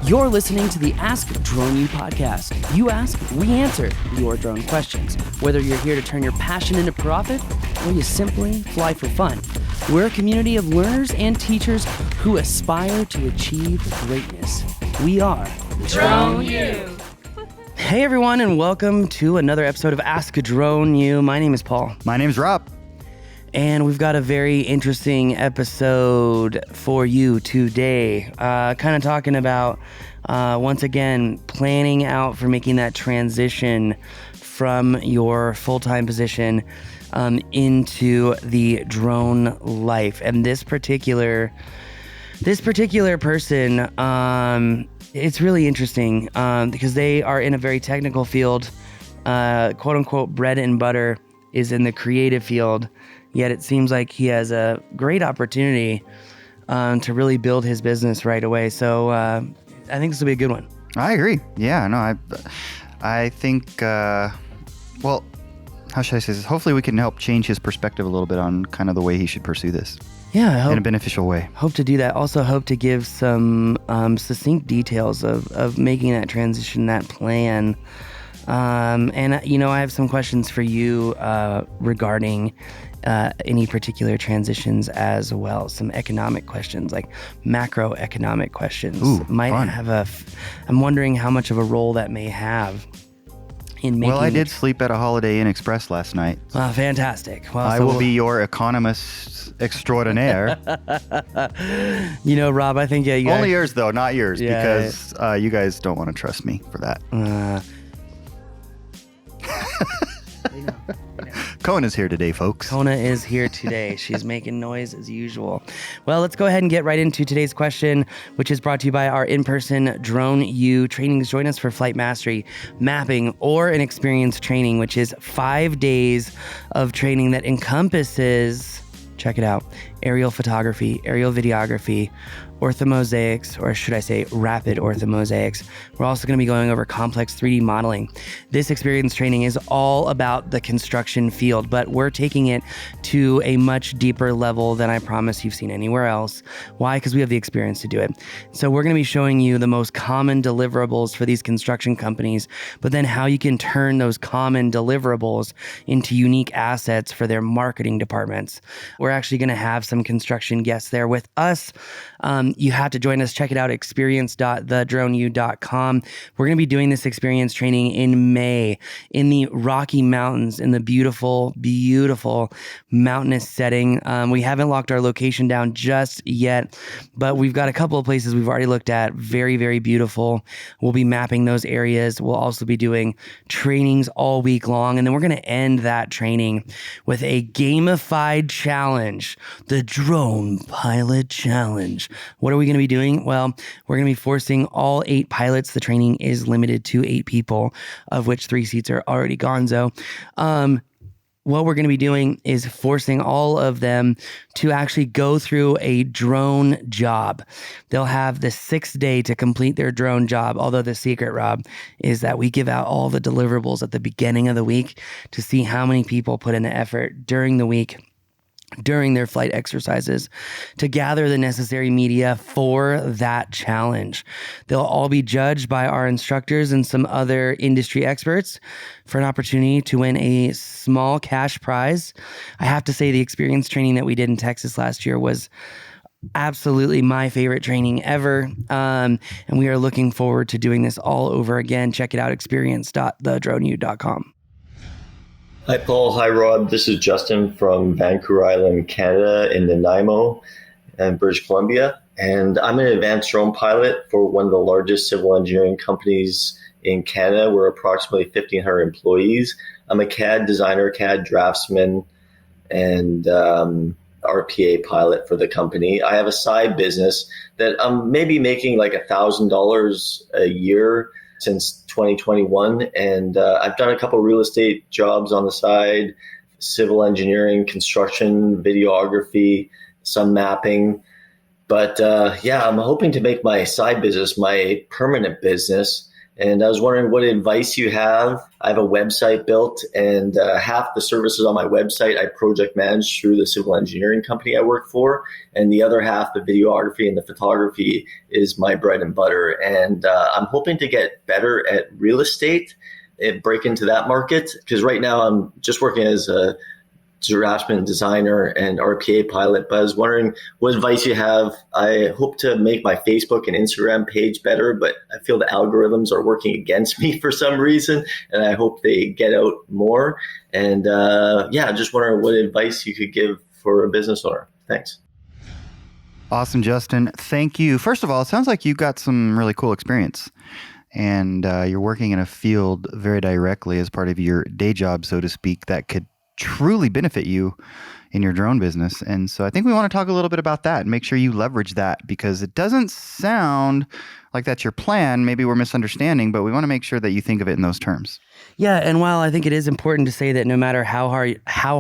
You're listening to the Ask Drone U podcast. You ask, we answer your drone questions. Whether you're here to turn your passion into profit or you simply fly for fun, we're a community of learners and teachers who aspire to achieve greatness. We are Drone U. Hey everyone, and welcome to another episode of Ask Drone U. My name is Paul. My name's Rob. And we've got a very interesting episode for you today. Kind of talking about, once again, planning out for making that transition from your full-time position into the drone life. And this particular person, it's really interesting because they are in a very technical field. Quote unquote, bread and butter is in the creative field. Yet it seems like he has a great opportunity to really build his business right away. So I think this will be a good one. I agree. Yeah, no, I think, well, how should I say this? Hopefully we can help change his perspective a little bit on kind of the way he should pursue this. Yeah, in a beneficial way. Hope to do that. Also hope to give some succinct details of making that transition, that plan. And, you know, I have some questions for you regarding any particular transitions as well. Some economic questions, like macroeconomic questions. Ooh, might fun. I'm wondering how much of a role that may have in making. Well, I did sleep at a Holiday Inn Express last night. Fantastic. Well, I will be your economist extraordinaire. You know, Rob, I think, you Only yours, though, not yours, Yeah, because you guys don't want to trust me for that. Kona's here today, folks. Kona is here today. She's making noise as usual. Well, let's go ahead and get right into today's question, which is brought to you by our in-person Drone U trainings. Join us for flight mastery, mapping, or an experience training, which is 5 days of training that encompasses, check it out, aerial photography, aerial videography, orthomosaics, or should I say rapid orthomosaics. We're also going to be going over complex 3D modeling. This experience training is all about the construction field, but we're taking it to a much deeper level than I promise you've seen anywhere else. Why? Because we have the experience to do it. So we're going to be showing you the most common deliverables for these construction companies, but then how you can turn those common deliverables into unique assets for their marketing departments. We're actually going to have some construction guests there with us. You have to join us. Check it out, experience.thedroneu.com. We're going to be doing this experience training in May in the Rocky Mountains in the beautiful, beautiful mountainous setting. We haven't locked our location down just yet, but we've got a couple of places we've already looked at. Very, very beautiful. We'll be mapping those areas. We'll also be doing trainings all week long. And then we're going to end that training with a gamified challenge, the Drone Pilot Challenge. What are we going to be doing? Well, we're going to be forcing all 8 pilots. The training is limited to 8 people, of which 3 seats are already gonzo. What we're going to be doing is forcing all of them to actually go through a drone job. They'll have the 6th day to complete their drone job. Although the secret, Rob, is that we give out all the deliverables at the beginning of the week to see how many people put in the effort during the week, during their flight exercises, to gather the necessary media for that challenge. They'll all be judged by our instructors and some other industry experts for an opportunity to win a small cash prize. I have to say the experience training that we did in Texas last year was absolutely my favorite training ever. And we are looking forward to doing this all over again. Check it out, experience.thedroneu.com. Hi, Paul. Hi, Rob. This is Justin from Vancouver Island, Canada, in Nanaimo and British Columbia. And I'm an advanced drone pilot for one of the largest civil engineering companies in Canada. We're approximately 1,500 employees. I'm a CAD designer, CAD draftsman, and RPA pilot for the company. I have a side business that I'm maybe making like $1,000 a year since 2021. And I've done a couple of real estate jobs on the side, civil engineering, construction, videography, some mapping. But I'm hoping to make my side business my permanent business. And I was wondering what advice you have. I have a website built, and half the services on my website I project manage through the civil engineering company I work for. And the other half, the videography and the photography, is my bread and butter. And I'm hoping to get better at real estate and break into that market, because right now I'm just working as a draftsman, designer, and RPA pilot. But I was wondering what advice you have. I hope to make my Facebook and Instagram page better, but I feel the algorithms are working against me for some reason, and I hope they get out more. And just wondering what advice you could give for a business owner. Thanks. Awesome, Justin. Thank you. First of all, it sounds like you got some really cool experience, and you're working in a field very directly as part of your day job, so to speak, that could truly benefit you in your drone business. And so I think we want to talk a little bit about that and make sure you leverage that, because it doesn't sound like that's your plan. Maybe we're misunderstanding, but we want to make sure that you think of it in those terms. Yeah, and while I think it is important to say that no matter how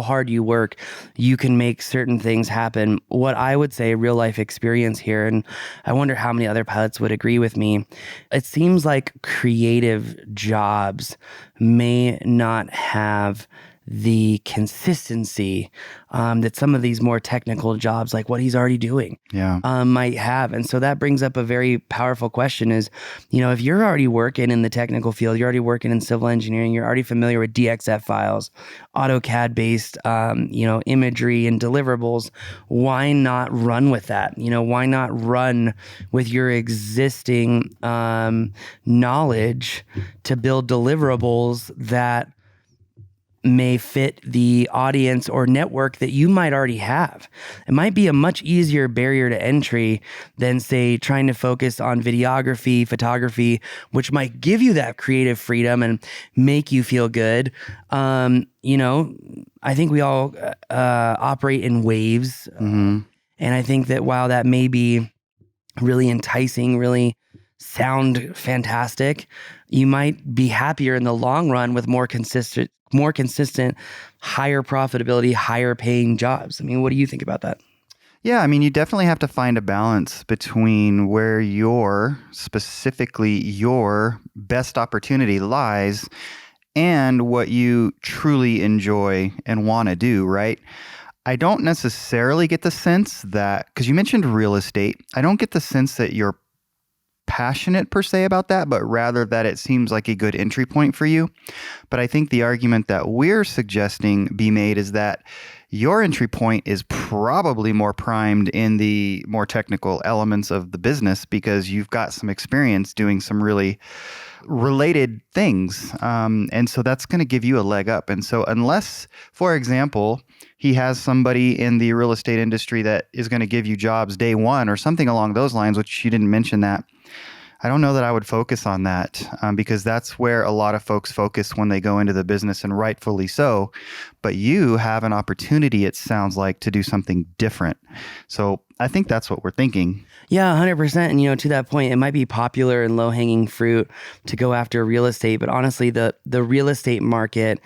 hard you work, you can make certain things happen, what I would say real life experience here, and I wonder how many other pilots would agree with me, it seems like creative jobs may not have the consistency that some of these more technical jobs, like what he's already doing, might have. And so that brings up a very powerful question is, if you're already working in the technical field, you're already working in civil engineering, you're already familiar with DXF files, AutoCAD-based, imagery and deliverables, why not run with that? Why not run with your existing knowledge to build deliverables that may fit the audience or network that you might already have? It might be a much easier barrier to entry than, say, trying to focus on videography, photography, which might give you that creative freedom and make you feel good. I think we all operate in waves. Mm-hmm. And I think that while that may be really enticing, really sound fantastic, you might be happier in the long run with more consistent, higher profitability, higher paying jobs. I mean, what do you think about that? Yeah, I mean, you definitely have to find a balance between where specifically your best opportunity lies and what you truly enjoy and want to do, right? I don't necessarily get the sense that, because you mentioned real estate, I don't get the sense that you're passionate per se about that, but rather that it seems like a good entry point for you. But I think the argument that we're suggesting be made is that your entry point is probably more primed in the more technical elements of the business, because you've got some experience doing some really related things. And so that's going to give you a leg up. And so unless, for example, he has somebody in the real estate industry that is going to give you jobs day one or something along those lines, which you didn't mention that, I don't know that I would focus on that, because that's where a lot of folks focus when they go into the business, and rightfully so. But you have an opportunity, it sounds like, to do something different. So I think that's what we're thinking. Yeah, 100%. And, to that point, it might be popular and low-hanging fruit to go after real estate. But honestly, the real estate market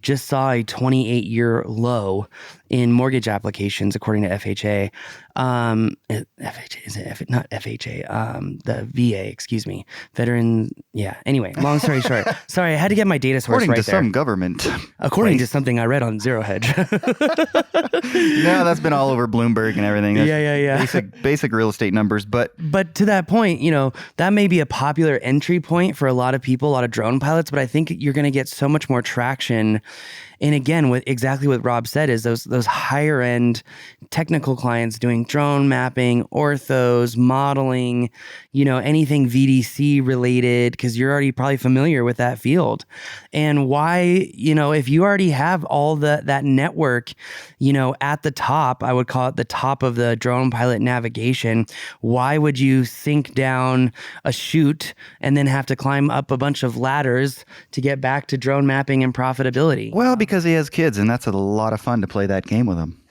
just saw a 28-year low in mortgage applications, according to FHA. FHA, is it not FHA? The VA, excuse me. Veteran, yeah. Anyway, long story short. Sorry, I had to get my data source according right to there. some government. According to something I read on Zero Hedge. No, that's been all over Bloomberg and everything. That's Yeah. Basic real estate numbers. But to that point, that may be a popular entry point for a lot of people, a lot of drone pilots, but I think you're going to get so much more traction. And again, with exactly what Rob said, is those higher end technical clients doing drone mapping, orthos, modeling, anything VDC related, because you're already probably familiar with that field. And why, if you already have all that network, at the top, I would call it the top of the drone pilot navigation, why would you sink down a chute and then have to climb up a bunch of ladders to get back to drone mapping and profitability? Well, because he has kids, and that's a lot of fun to play that game with him.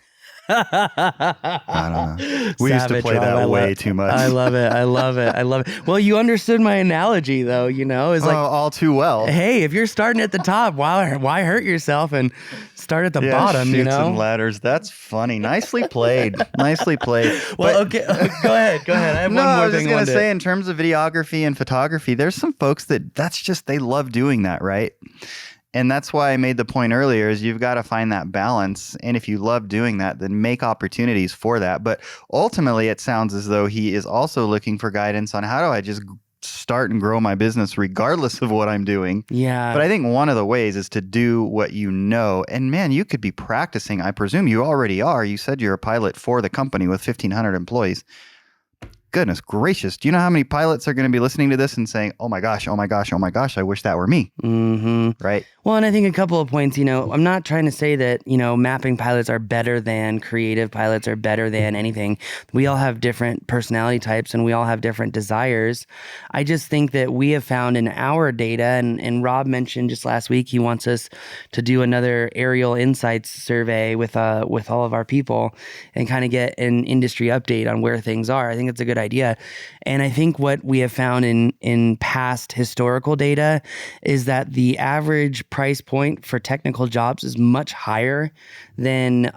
I don't know. We used to Savage, play Rob. that way too much. I love it. I love it. I love it. Well, you understood my analogy, though. It's like, all too well. hey, if you're starting at the top, why hurt yourself and start at the bottom? Chutes and ladders. That's funny. Nicely played. Nicely played. Well, okay. Go ahead. I have No, one more I was thing. just going to say, in terms of videography and photography, there's some folks that's just, they love doing that, right? And that's why I made the point earlier is you've got to find that balance. And if you love doing that, then make opportunities for that. But ultimately, it sounds as though he is also looking for guidance on how do I just start and grow my business regardless of what I'm doing. Yeah. But I think one of the ways is to do what you know. And man, you could be practicing. I presume you already are. You said you're a pilot for the company with 1,500 employees. Goodness gracious. Do you know how many pilots are going to be listening to this and saying, oh my gosh, oh my gosh, oh my gosh, I wish that were me. Mm-hmm. Right. Well, and I think a couple of points, I'm not trying to say that, mapping pilots are better than creative pilots or better than anything. We all have different personality types and we all have different desires. I just think that we have found in our data, and Rob mentioned just last week, he wants us to do another aerial insights survey with all of our people and kind of get an industry update on where things are. I think it's a good idea. And I think what we have found in past historical data is that the average price point for technical jobs is much higher than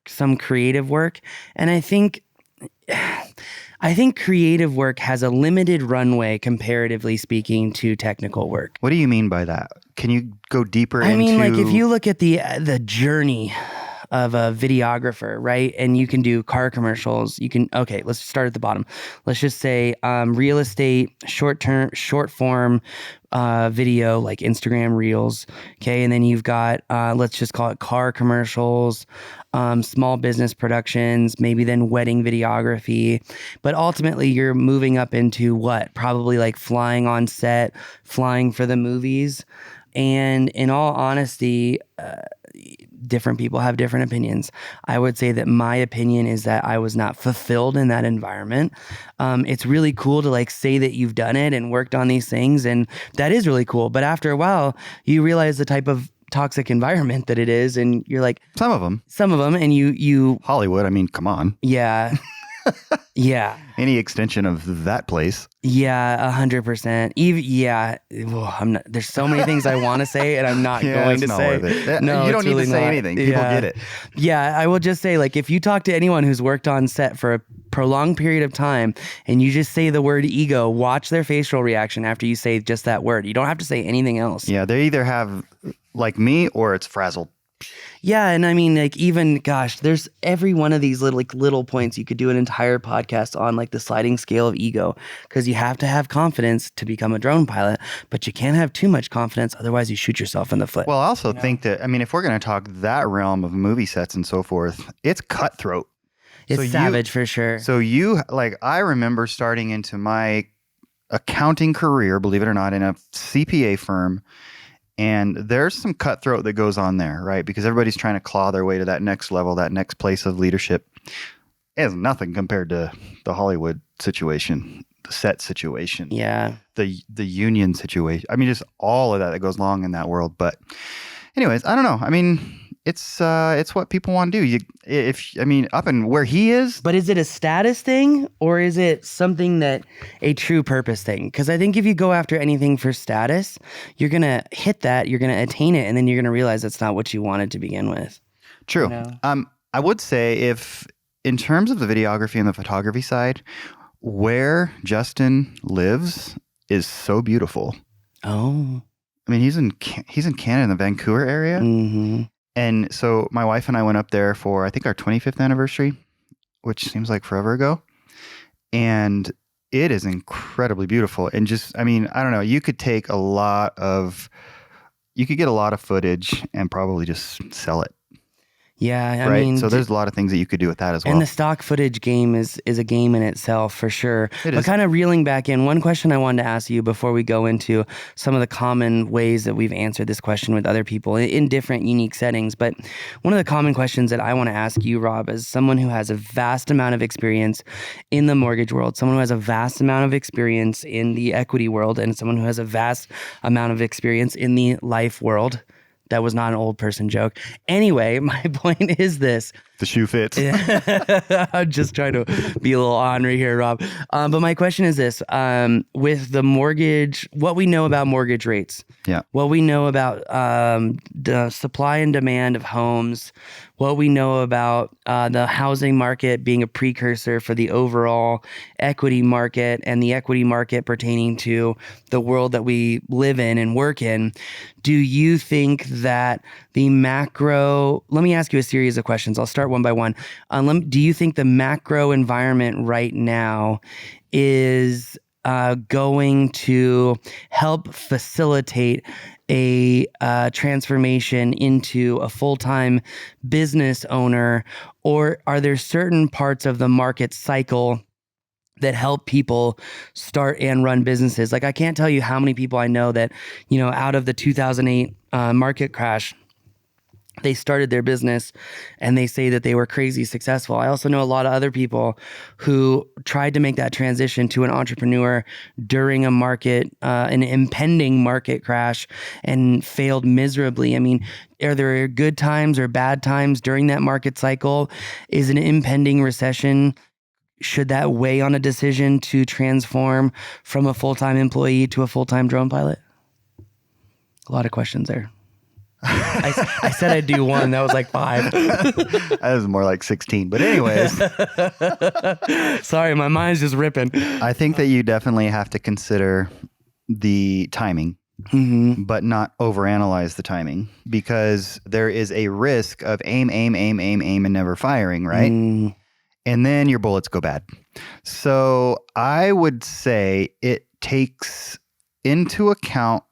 some creative work. And I think creative work has a limited runway, comparatively speaking, to technical work. What do you mean by that? Can you go deeper into... I mean, like if you look at the journey of a videographer, right? And you can do car commercials. Okay, let's start at the bottom. Let's just say real estate, short form video, like Instagram Reels. Okay. And then you've got, let's just call it car commercials, small business productions, maybe then wedding videography. But ultimately you're moving up into what? Probably like flying on set, flying for the movies. And in all honesty, different people have different opinions. I would say that my opinion is that I was not fulfilled in that environment. It's really cool to like say that you've done it and worked on these things, and that is really cool. But after a while, you realize the type of toxic environment that it is, and you're like, some of them, and you Hollywood. I mean, come on. Yeah. Yeah. Any extension of that place. Yeah, 100%. Even I'm not. There's so many things I want to say, and I'm not going to say. Worth it. No, you don't need really to say not. anything. People get it. Yeah, I will just say, like, if you talk to anyone who's worked on set for a prolonged period of time, and you just say the word ego, watch their facial reaction after you say just that word. You don't have to say anything else. Yeah, they either have like me or it's frazzled. Yeah, and I mean, like, even, gosh, there's every one of these little points you could do an entire podcast on, like the sliding scale of ego, because you have to have confidence to become a drone pilot, but you can't have too much confidence, otherwise you shoot yourself in the foot. Well, I also think that, I mean, if we're going to talk that realm of movie sets and so forth, it's cutthroat. It's savage for sure. So I remember starting into my accounting career, believe it or not, in a CPA firm. And there's some cutthroat that goes on there, right? Because everybody's trying to claw their way to that next level, that next place of leadership. It is nothing compared to the Hollywood situation, the set situation, the union situation. I mean, just all of that goes along in that world. But anyways, I don't know. I mean, it's what people want to do. Up in where he is. But is it a status thing, or is it something that a true purpose thing? Because I think if you go after anything for status, you're going to hit that, you're going to attain it, and then you're going to realize that's not what you wanted to begin with. True. You know? I would say if, in terms of the videography and the photography side, where Justin lives is so beautiful. Oh. I mean, he's in Canada, in the Vancouver area. Mm-hmm. And so my wife and I went up there for, I think, our 25th anniversary, which seems like forever ago. And it is incredibly beautiful. And just, I mean, I don't know, you could get a lot of footage and probably just sell it. Yeah, I right? mean, So there's a lot of things that you could do with that as well. And the stock footage game is a game in itself for sure. But kind of reeling back in, one question I wanted to ask you before we go into some of the common ways that we've answered this question with other people in different unique settings. But one of the common questions that I want to ask you, Rob, as someone who has a vast amount of experience in the mortgage world, someone who has a vast amount of experience in the equity world, and someone who has a vast amount of experience in the life world. That was not an old person joke. Anyway, my point is this. The shoe fits. I'm just trying to be a little ornery here, Rob. But my question is this: with the mortgage, what we know about mortgage rates, Yeah. what we know about the supply and demand of homes, what we know about the housing market being a precursor for the overall equity market, and the equity market pertaining to the world that we live in and work in, do you think that the macro, let me ask you a series of questions. I'll start one by one. Do you think the macro environment right now is going to help facilitate a transformation into a full-time business owner, or are there certain parts of the market cycle that help people start and run businesses? Like, I can't tell you how many people I know that, out of the 2008 market crash, they started their business and they say that they were crazy successful. I also know a lot of other people who tried to make that transition to an entrepreneur during a market, an impending market crash, and failed miserably. I mean, are there good times or bad times during that market cycle? Is an impending recession, should that weigh on a decision to transform from a full-time employee to a full-time drone pilot? A lot of questions there. I said I'd do one. That was like 5. That was more like 16. But anyways, sorry, my mind's just ripping. I think that you definitely have to consider the timing, but not overanalyze the timing, because there is a risk of aim, and never firing, right? And then your bullets go bad. So I would say it takes into account.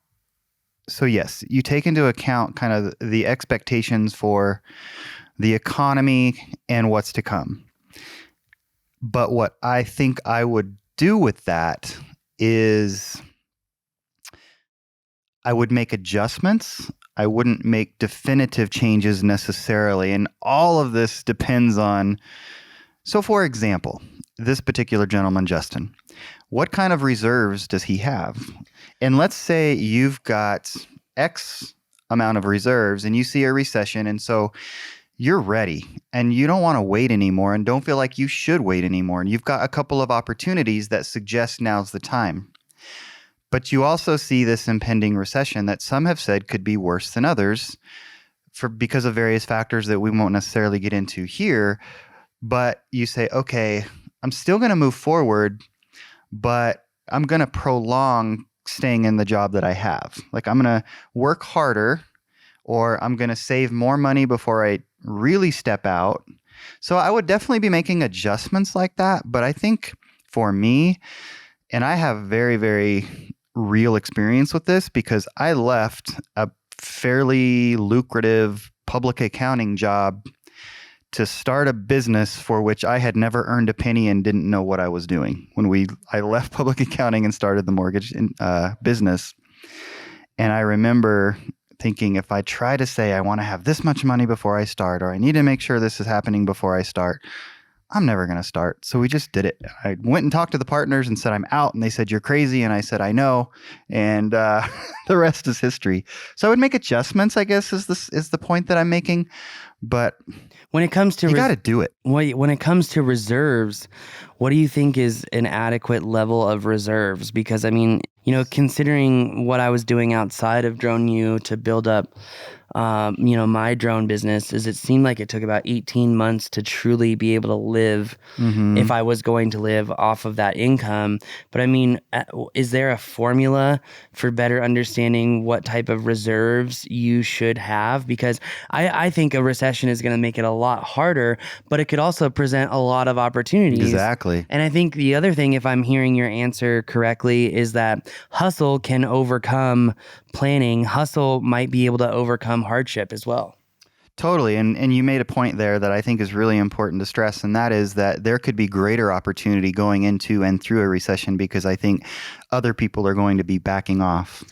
So yes, you take into account kind of the expectations for the economy and what's to come. But what I think I would do with that is I would make adjustments. I wouldn't make definitive changes necessarily. And all of this depends on, so for example, this particular gentleman, Justin, what kind of reserves does he have? And let's say you've got X amount of reserves and you see a recession, and so you're ready and you don't want to wait anymore and don't feel like you should wait anymore. And you've got a couple of opportunities that suggest now's the time. But you also see this impending recession that some have said could be worse than others because of various factors that we won't necessarily get into here. But you say, okay, I'm still going to move forward, but I'm going to prolong staying in the job that I have. Like, I'm going to work harder, or I'm going to save more money before I really step out. So I would definitely be making adjustments like that. But I think for me, and I have very, very real experience with this because I left a fairly lucrative public accounting job to start a business for which I had never earned a penny and didn't know what I was doing. I left public accounting and started the mortgage business. And I remember thinking, if I try to say I want to have this much money before I start, or I need to make sure this is happening before I start, I'm never going to start. So we just did it. I went and talked to the partners and said, I'm out. And they said, you're crazy. And I said, I know. And the rest is history. So I would make adjustments, I guess, is the point that I'm making. But when it comes to you got to do it. When it comes to reserves, what do you think is an adequate level of reserves? Because I mean, considering what I was doing outside of Drone U to build up, my drone business, is it seemed like it took about 18 months to truly be able to live, if I was going to live off of that income. But I mean, is there a formula for better understanding what type of reserves you should have? Because I think a recession is going to make it a lot harder, but it could also present a lot of opportunities. Exactly. And I think the other thing, if I'm hearing your answer correctly, is that hustle can overcome planning. Hustle might be able to overcome hardship as well. Totally. And you made a point there that I think is really important to stress, and that is that there could be greater opportunity going into and through a recession, because I think other people are going to be backing off.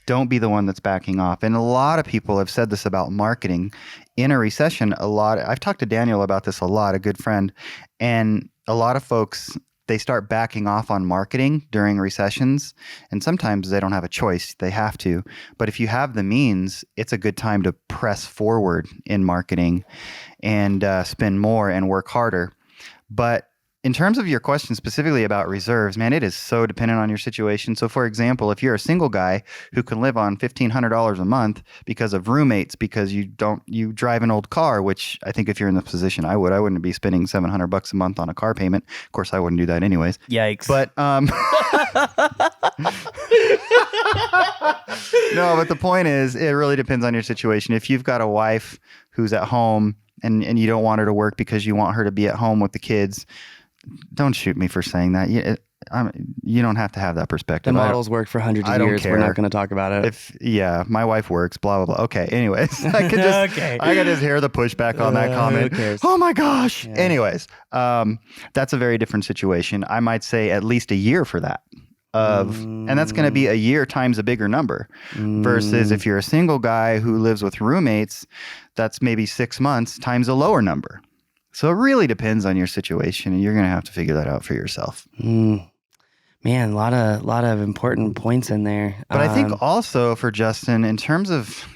Don't be the one that's backing off. And a lot of people have said this about marketing. In a recession, I've talked to Daniel about this a lot, a good friend, and a lot of folks, they start backing off on marketing during recessions, and sometimes they don't have a choice, they have to. But if you have the means, it's a good time to press forward in marketing and spend more and work harder. But in terms of your question specifically about reserves, man, it is so dependent on your situation. So for example, if you're a single guy who can live on $1,500 a month because of roommates, because you drive an old car, which I think if you're in the position I wouldn't be spending $700 a month on a car payment. Of course, I wouldn't do that anyways. Yikes. But no, but the point is, it really depends on your situation. If you've got a wife who's at home and you don't want her to work because you want her to be at home with the kids, don't shoot me for saying that. You don't have to have that perspective. The models worked for hundreds of years. We're not going to talk about it. My wife works, blah, blah, blah. Okay. Anyways, I could just hear the pushback on that comment. Who cares? Oh my gosh. Yeah. Anyways, that's a very different situation. I might say at least a year for that. And that's going to be a year times a bigger number versus if you're a single guy who lives with roommates, that's maybe 6 months times a lower number. So it really depends on your situation, and you're going to have to figure that out for yourself. Man, a lot of important points in there. But I think also for Justin, in terms of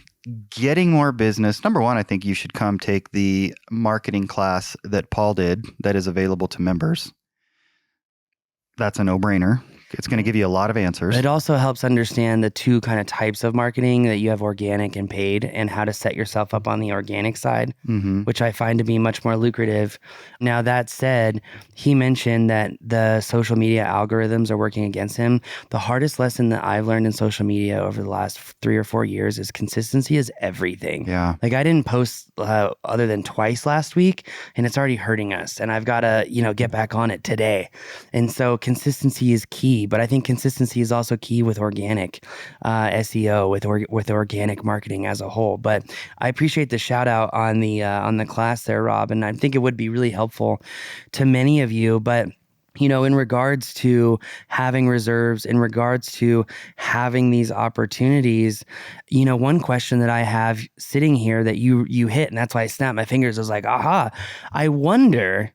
getting more business, number one, I think you should come take the marketing class that Paul did that is available to members. That's a no-brainer. It's going to give you a lot of answers. It also helps understand the two kind of types of marketing that you have, organic and paid, and how to set yourself up on the organic side, which I find to be much more lucrative. Now, that said, he mentioned that the social media algorithms are working against him. The hardest lesson that I've learned in social media over the last 3 or 4 years is consistency is everything. Yeah. Like, I didn't post other than twice last week, and it's already hurting us. And I've got to, get back on it today. And so consistency is key. But I think consistency is also key with organic SEO, with organic marketing as a whole. But I appreciate the shout out on the class there, Rob, and I think it would be really helpful to many of you. But in regards to having reserves, in regards to having these opportunities, one question that I have sitting here that you hit, and that's why I snapped my fingers, I was like, aha, I wonder,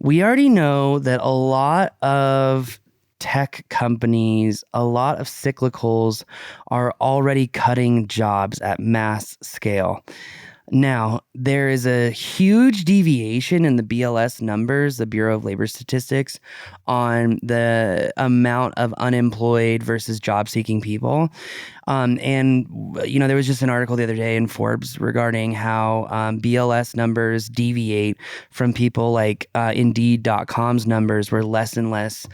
we already know that a lot of tech companies, a lot of cyclicals are already cutting jobs at mass scale. Now, there is a huge deviation in the BLS numbers, the Bureau of Labor Statistics, on the amount of unemployed versus job-seeking people. There was just an article the other day in Forbes regarding how BLS numbers deviate from people like Indeed.com's numbers, where less and less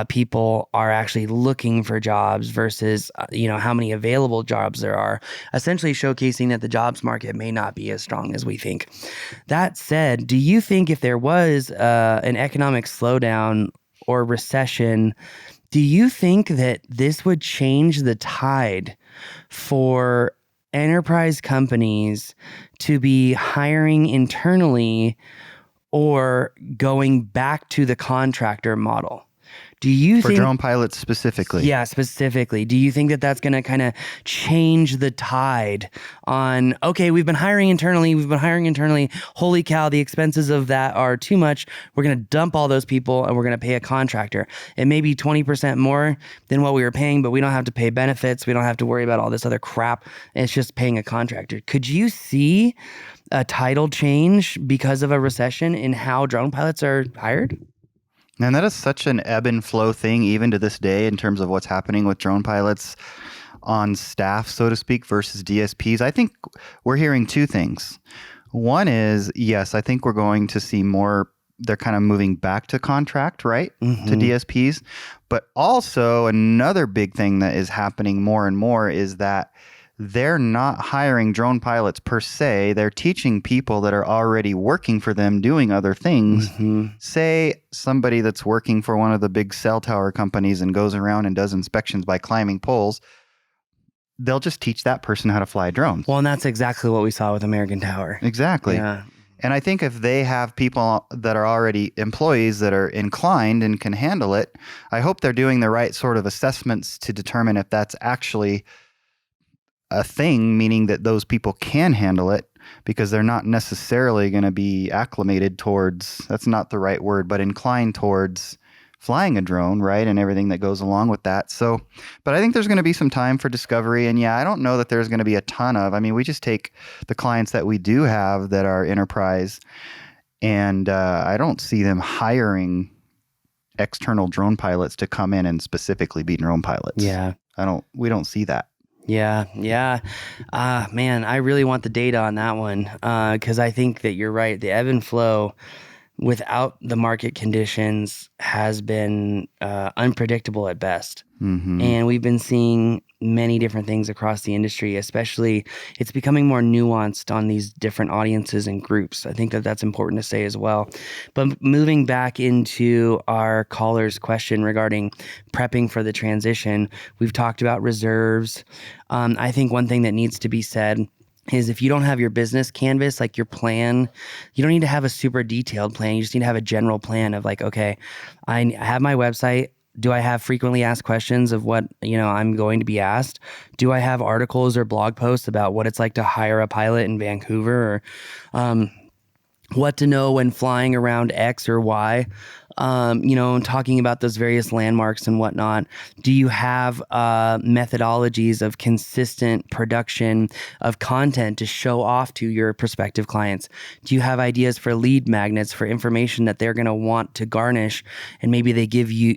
people are actually looking for jobs versus, how many available jobs there are, essentially showcasing that the jobs market may not be as strong as we think. That said, do you think if there was an economic slowdown or recession, do you think that this would change the tide for enterprise companies to be hiring internally or going back to the contractor model? Do you think, for drone pilots specifically? Yeah, specifically. Do you think that that's going to kind of change the tide on, okay, we've been hiring internally. Holy cow, the expenses of that are too much. We're going to dump all those people and we're going to pay a contractor. It may be 20% more than what we were paying, but we don't have to pay benefits. We don't have to worry about all this other crap. It's just paying a contractor. Could you see a tidal change because of a recession in how drone pilots are hired? And that is such an ebb and flow thing, even to this day, in terms of what's happening with drone pilots on staff, so to speak, versus DSPs. I think we're hearing two things. One is, yes, I think we're going to see more, they're kind of moving back to contract, right? To DSPs. But also another big thing that is happening more and more is that they're not hiring drone pilots per se. They're teaching people that are already working for them doing other things. Say somebody that's working for one of the big cell tower companies and goes around and does inspections by climbing poles. They'll just teach that person how to fly drones. Well, and that's exactly what we saw with American Tower. Exactly. Yeah. And I think if they have people that are already employees that are inclined and can handle it, I hope they're doing the right sort of assessments to determine if that's actually a thing, meaning that those people can handle it, because they're not necessarily going to be acclimated towards, that's not the right word, but inclined towards flying a drone, right? And everything that goes along with that. So, but I think there's going to be some time for discovery. And yeah, I don't know that there's going to be a ton of, I mean, we just take the clients that we do have that are enterprise, and I don't see them hiring external drone pilots to come in and specifically be drone pilots. Yeah. We don't see that. Yeah. Man, I really want the data on that one, because I think that you're right. The ebb and flow without the market conditions has been unpredictable at best. Mm-hmm. And we've been seeing many different things across the industry, especially it's becoming more nuanced on these different audiences and groups. I think that that's important to say as well. But moving back into our caller's question regarding prepping for the transition, we've talked about reserves. I think one thing that needs to be said is if you don't have your business canvas, like your plan, you don't need to have a super detailed plan. You just need to have a general plan of like, okay, I have my website. Do I have frequently asked questions of what, I'm going to be asked? Do I have articles or blog posts about what it's like to hire a pilot in Vancouver, or what to know when flying around X or Y? And talking about those various landmarks and whatnot. Do you have methodologies of consistent production of content to show off to your prospective clients? Do you have ideas for lead magnets for information that they're going to want to garnish, and maybe they give you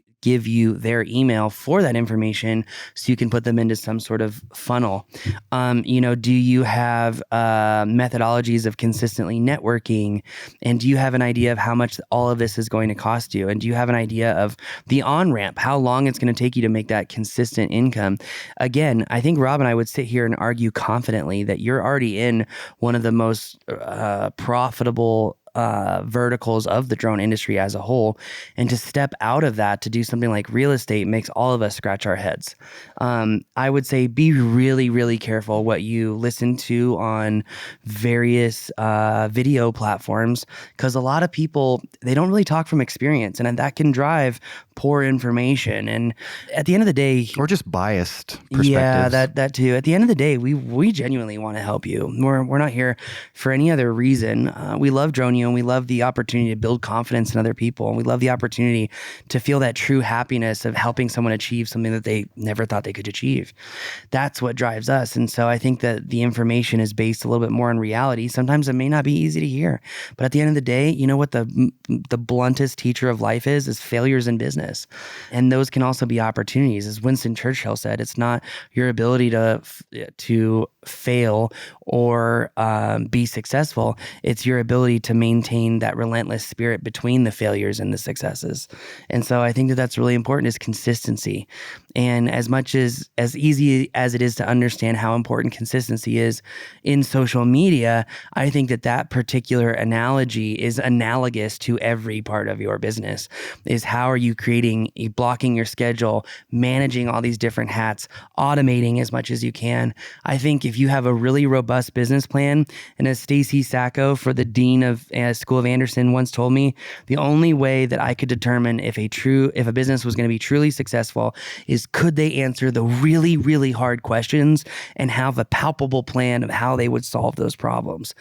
their email for that information so you can put them into some sort of funnel? Do you have methodologies of consistently networking? And do you have an idea of how much all of this is going to cost you? And do you have an idea of the on-ramp, how long it's going to take you to make that consistent income? Again, I think Rob and I would sit here and argue confidently that you're already in one of the most profitable verticals of the drone industry as a whole, and to step out of that to do something like real estate makes all of us scratch our heads. I would say be really, really careful what you listen to on various video platforms, because a lot of people, they don't really talk from experience, and that can drive poor information. And at the end of the day, or just biased perspectives. Yeah, that too. At the end of the day, we genuinely want to help you. We're not here for any other reason. We love Drone You, and we love the opportunity to build confidence in other people, and we love the opportunity to feel that true happiness of helping someone achieve something that they never thought they could achieve. That's what drives us. And so I think that the information is based a little bit more on reality. Sometimes it may not be easy to hear, but at the end of the day, you know what the bluntest teacher of life is failures in business. And those can also be opportunities. As Winston Churchill said, it's not your ability to fail or be successful. It's your ability to maintain that relentless spirit between the failures and the successes. And so I think that that's really important, is consistency. And as much as easy as it is to understand how important consistency is in social media, I think that particular analogy is analogous to every part of your business. Is how are you blocking your schedule, managing all these different hats, automating as much as you can. I think if you have a really robust business plan, and as Stacy Sacco, for the dean of School of Anderson, once told me, the only way that I could determine if a business was going to be truly successful is, could they answer the really, really hard questions and have a palpable plan of how they would solve those problems.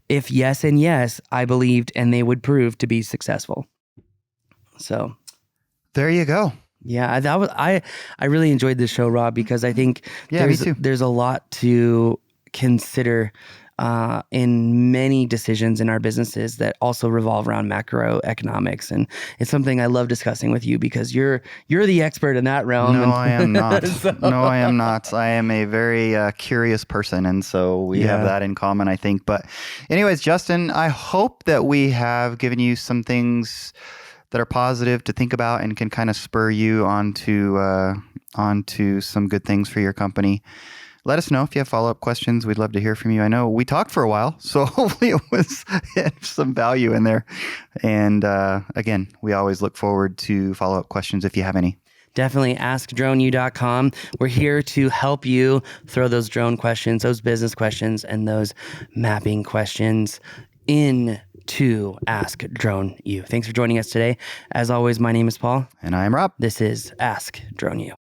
If yes and yes, I believed, and they would prove to be successful. So there you go. Yeah, I really enjoyed this show, Rob, because I think there's a lot to consider in many decisions in our businesses that also revolve around macroeconomics, and it's something I love discussing with you because you're the expert in that realm. No, I am not. No, I am not. I am a very curious person, and so we have that in common, I think. But anyways, Justin, I hope that we have given you some things that are positive to think about and can kind of spur you onto some good things for your company. Let us know if you have follow-up questions. We'd love to hear from you. I know we talked for a while, so hopefully it had some value in there. And again, we always look forward to follow-up questions if you have any. Definitely askdroneu.com. We're here to help you throw those drone questions, those business questions, and those mapping questions into Ask Drone You. Thanks for joining us today. As always, my name is Paul. And I am Rob. This is Ask Drone You.